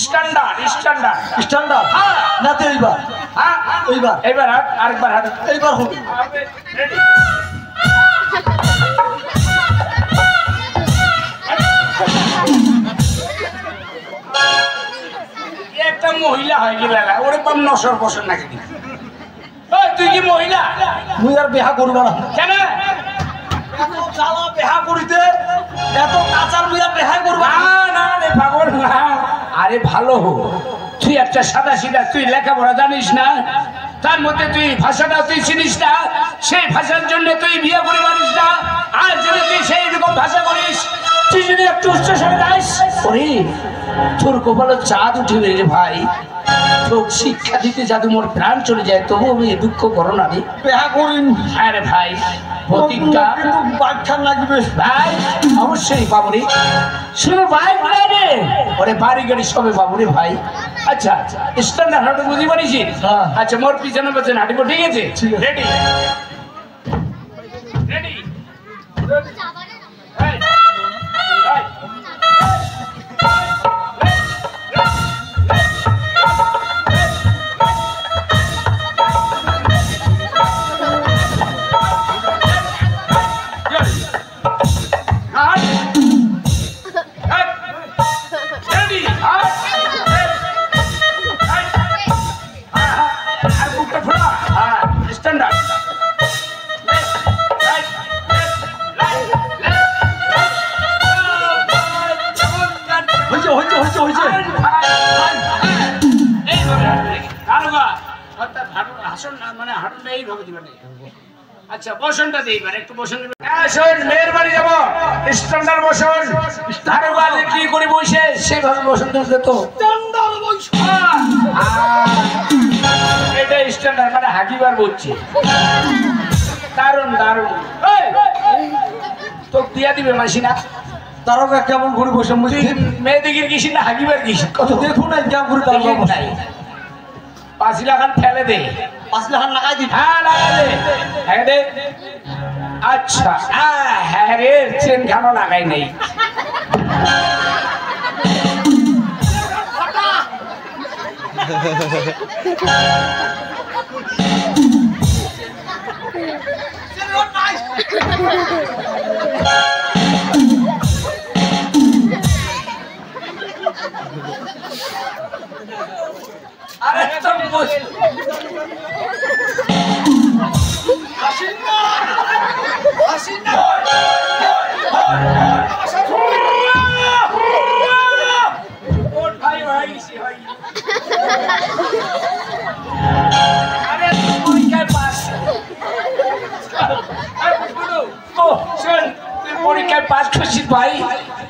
Standard standard standard না তো এইবার এইবার আরেকবার হাঁটো এইবার হবে একটা মহিলা হয়ে গেল ওরে পাম নসর বসর নাকি তুই কি মহিলা মুই আর বিয়া করবো না কেন এত জ্বালা বিয়া করিতে এত কাঁচার বিয়া বিয়া করবো না না রে পাগল না আরে ভালো হোক তুই একটা সাদা সিধা তুই লেখাপড়া জানিস না তার মধ্যে তুই ভাষাটা তুই চিনিস না সেই ভাষার জন্য তুই বিয়ে করে পারিস না আর যদি তুই সেই রকম ভাষা করিস তুই যদি একটু উচ্চস্বরে যাস ওরে তোর কপালে চাঁদ উঠিবে রে ভাই তোর শিক্ষা দিতে যাতে মোর প্রাণ চলে যায় তবু আমি দুঃখ করো না রে বিয়া করিন আরে ভাই প্রতিজ্ঞা কিন্তু বাচ্চা লাগবে ভাই অবশ্যই পাবো রে শুধু বাইক নাই রে ওরে বাড়ি গাড়ি সবে পাবো রে ভাই আচ্ছা আচ্ছা স্ট্যান্ডার্ড হাঁটু বুঝি পারিস আচ্ছা মোর পিছনে পেছনে হাঁটিব ঠিক আছে রেডি রেডি আচ্ছা বসনটা দিই একটু বসন মেয়ের বাড়ি যাবো স্ট্যান্ডার্ড বসন কি করে বসে সেভাবে বসন তো এটা স্ট্যান্ডার্ড মানে হাকিবার বলছি দারুন দারুন তো দিয়া দিবে মাসি না তারও কেমন করে বসে মেয়ে দিকে গেছি না হাকিবার গেছি কত দেখুন না কেমন করে তার নাই 5 লাখ ফেলে দে 5 লাখ লাগাই দি হ্যাঁ লাগাই দে হ্যাঁ দে আচ্ছা হ্যাঁ রে চেন কেন লাগাই নাই আরে তো পরীক্ষায় পাস করছিস ভাই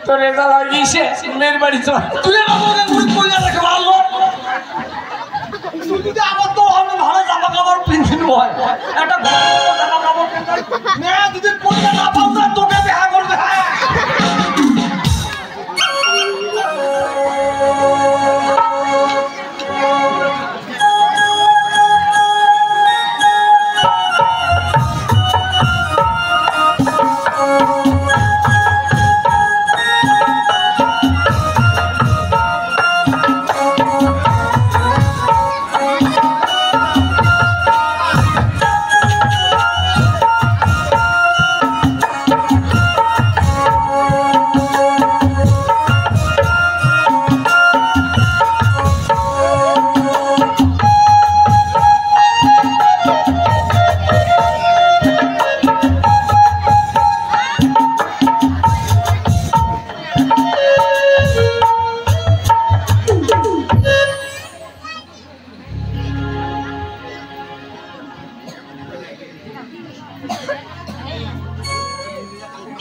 তোর রেজাল্ট হয়ে গিয়েছে মেয়ের বাড়ি চল তুই ভালো যদি আমার তো আমি ভালো জামা কাপড় পিনছিল হয় একটা ভালো জামা কাপড় মেয়ে যদি পয়সা না পাও না তোকে বিয়া করবে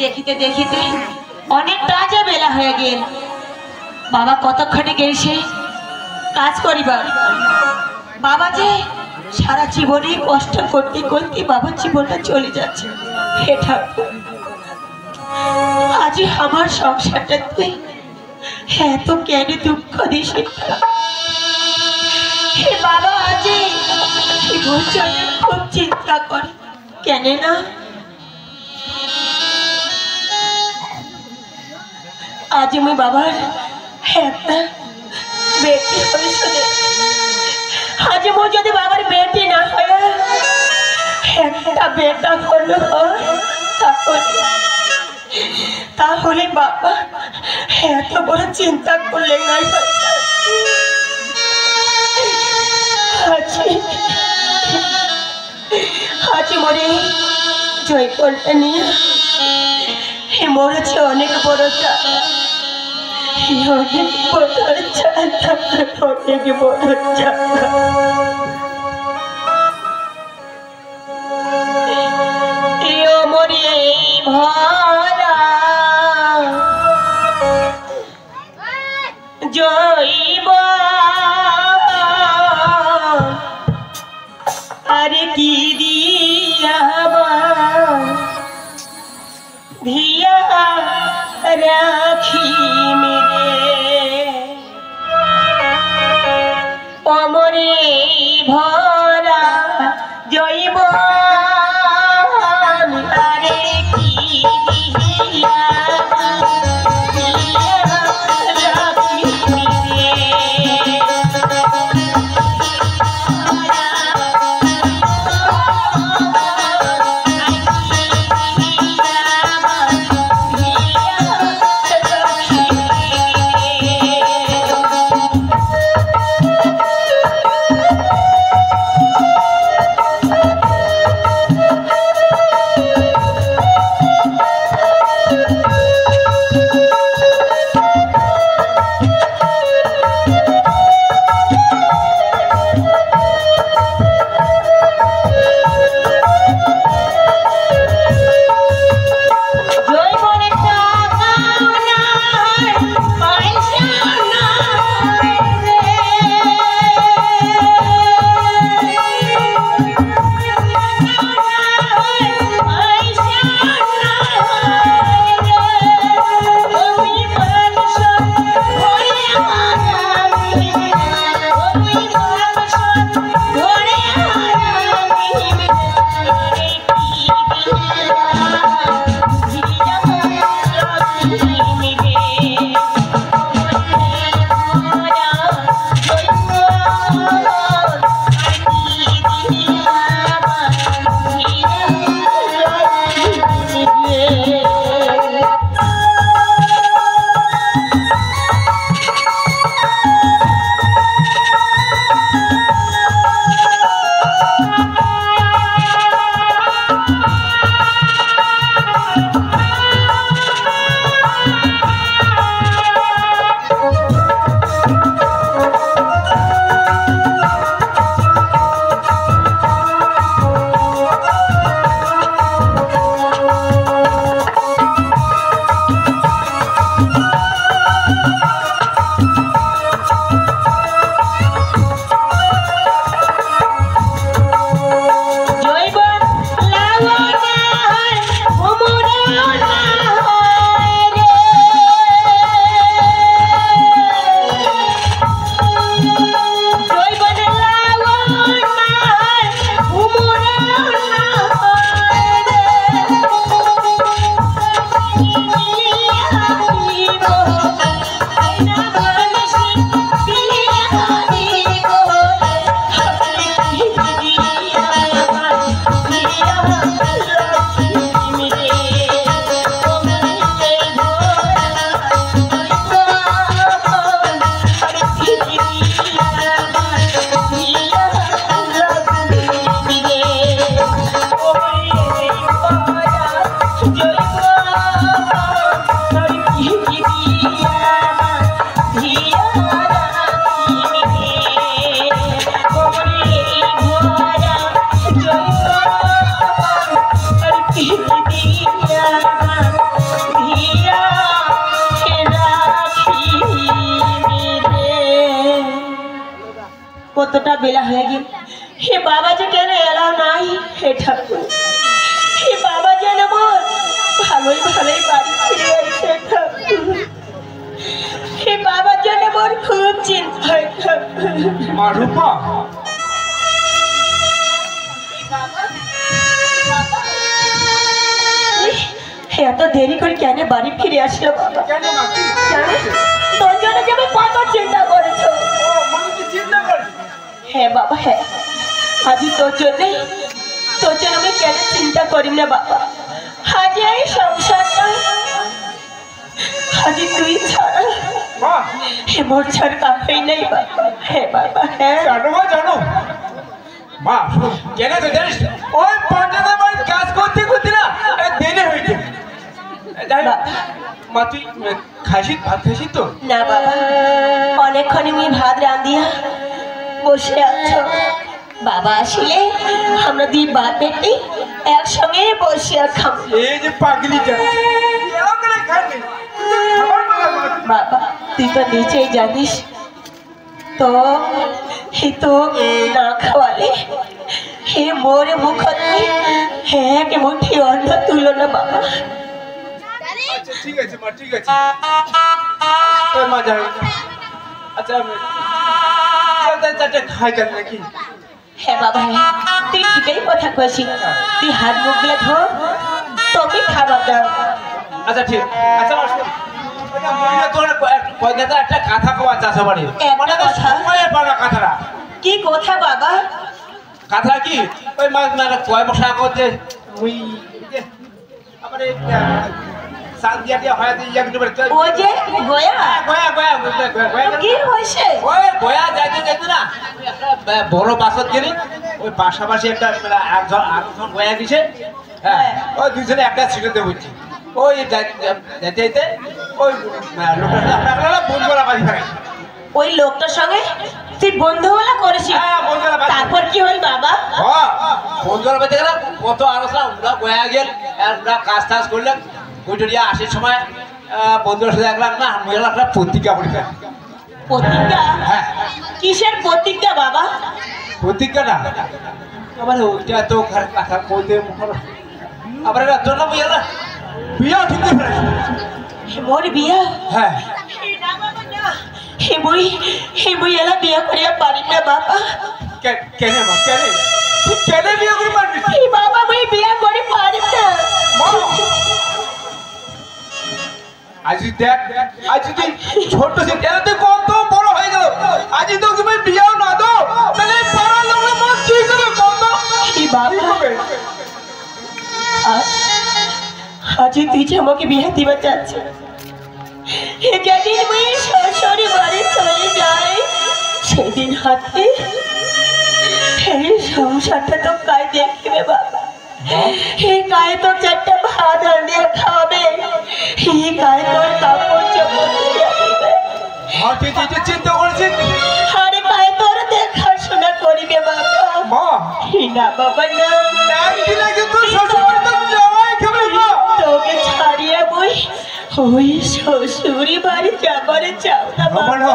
দেখিতে দেখিতে অনেকটা যে বেলা হয়ে গেল বাবা কতক্ষণে গেছে কাজ করিবার বাবা যে সারা জীবনে কষ্ট করতে করতে বাবার জীবনটা চলে যাচ্ছে হে ঠাকুর আজ আমার সংসারটা তুই এত কেন দুঃখ দিস হে বাবা আজ খুব চিন্তা করে কেন না আজ আমি বাবার একটা কি হবে শুনে? আজ মো যদি বাবার বেটি না হয় একটা বেটা হলো তাহলে বাবা এত বড় চিন্তা করলে নাই আজ মরে জয় করতে নিয়ে মরেছে অনেক বড় অনেক বড় অনেক বড় মরে ভরা জৈব আরে কি দিয়া ধিয়া রাখি মেরে অমরে ভরা জৈব আরে কি দিয়া রাখি মেরে কতটা বেলা হয়ে গেল হে বাবা যে কেন এলাও নাই হে ঠাকুর হে বাবা যেন মোর ভালোই ভালোই বাড়ি ফিরে এসে ঠাকুর হে বাবার জন্য মোর খুব চিন্তা হয় ঠাকুর মা রূপা এত দেরি করে কেন বাড়ি ফিরে আসলো বাবা কেন মা কি তোর জন্য যে আমি কত চিন্তা করেছো বাবা হ্যাঁ আজ তোর জন্য আমি কেন চিন্তা করি না বাবা আজ এই সংসারটা আজ তুই ছাড়া মা হে মোর ছাড় কাউকেই নেই বাবা হ্যাঁ বাবা হ্যাঁ জানো মা জানো মা কেন তুই জানিস না? ওই পঞ্চায়েতের বাড়িতে কাজ করতে করতে না দেরি হয়ে গেছে যাই হোক, মা তুই খাসিস ভাত খাসিস তো না বাবা অনেকক্ষণ আমি ভাত রাঁধিয়া বসে আছো বাবা আসলে আমরা দুই বাপ বেটি একসঙ্গে বসিয়া খাবো এই যে পাগলিটা এরকম করে খাবি খাবার বলা বাবা তুই তো নিচেই জানিস তো হে তো না খাওয়ালে হে মোরে মুখ হ্যাঁ কে মুঠি অন্ন তুলো না বাবা আচ্ছা ঠিক আছে মা ঠিক আছে ওই মা যাই আচ্ছা চল চারটে খাই যান নাকি হ্যাঁ বাবা হ্যাঁ তুই ঠিকই কথা কইছিস তুই হাত মুখগুলো ধো তবে খাবার দাও আচ্ছা ঠিক আচ্ছা মা শোন ওটা মহিলা তোর কয়দাটা একটা কথা কওয়া চাষ বাড়ি একটা কথা? সময়ে পারা কথাটা কি কথা বাবা কথা কি ওই মাছ মানে কয় বসা করতে ওই আমার এই সান্দিয়া দিয়া হয় যে এক দুবার ও যে গোয়া গয়া কি হয়েছে ওই গয়া যাইতে যাইতে না একটা বড় বাসত গেলি ওই পাশাপাশি একটা আরেকজন গয়া গেছে হ্যাঁ ওই দুজনে একটা সিটে বসছি ওই যেতে যেতে ওই লোকটা আপনারা বন্ধুরা বাড়ি থাকে ওই লোকটার সঙ্গে তুই বন্ধুওয়ালা করেছিস হ্যাঁ বন্ধুরা বাড়ি তারপর কি হল বাবা বন্ধুরা বাড়িতে গেলাম কত আলোচনা ওরা গয়া গেল ওরা কাজ টাজ করলেন ওইটুরিয়া আসার সময় বন্ধুরা সাথে দেখলাম না মহিলা একটা পত্রিকা পড়িতে প্রতিজ্ঞা হ্যাঁ কিসের প্রতিজ্ঞা বাবা পত্রিকা না আবার ওইটা তো কথা বলতে আবার এরা তোর না বুঝা বিয়া ঠিক করে মোর বিয়া হ্যাঁ হে বই এলা বিয়া করিয়া পারি না বাবা কেনে মা কেনে তুই কেনে বিয়া করে পারবি হে বাবা মই বিয়া করে পারি না আজ দেখ আজ তুই ছোট সে তেরা তুই কত বড় হয়ে গেল আজ তো তুমি বিয়াও না দাও তাহলে পাড়ার লোকরা মত কি করে কত হে বাবা আজ তুই যে আমাকে বিয়া দিবা চাচ্ছে যেদিন মই শ্বশুর বাড়ি চলে যাই সেদিন হাতে এই সংসারটা তো কায় দেখবে বাবা এই গায়ে তো চারটা ভাত রাঁধিয়ে খাওয়াবে এই গায়ে তোর কাপড় চোপড় দিয়ে দিবে আর তুই যে চিন্তা করেছিস আরে গায়ে তোর দেখাশোনা করিবে বাবা মা না বাবা না একদিন আগে তোর শ্বশুর বাড়ি তো যাওয়াই খাবে মা তোকে ছাড়িয়ে বই ওই শ্বশুরি বাড়ি যাবারে চাও না আমার বাবা না।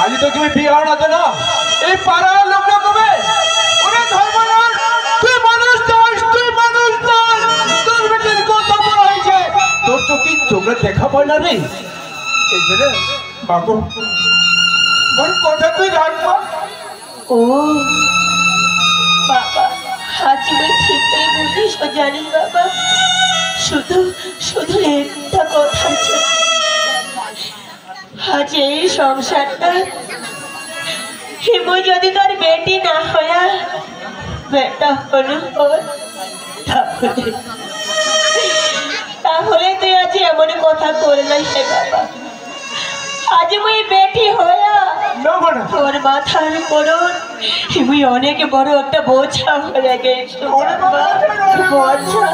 আজ তো তুমি বিয়ে না তো না এই পাড়ার লোকরা কবে ওরে ধর্মনাথ তুই মানুষ নস তুই মানুষ নস তোর বেটির কত বড় হয়েছে তোর চোখে চোখে দেখা পায় না রে এই যে রে বাবু বল কথা তুই রাখবা ও বাবা আজ মই ঠিকই বুঝিস জানিস বাবা শুধু শুধু একটা কথা আছে আজ এই সংসারটা হিমু যদি তোর বেটি না হয়া বেটা হলো তাহলে তুই আজ এমন কথা করলাই হে বাবা আজ মই বেটি হয়া না বড় তোর মাথার করুন হিমুই অনেক বড় একটা বোঝা হয়ে গেছে বোঝা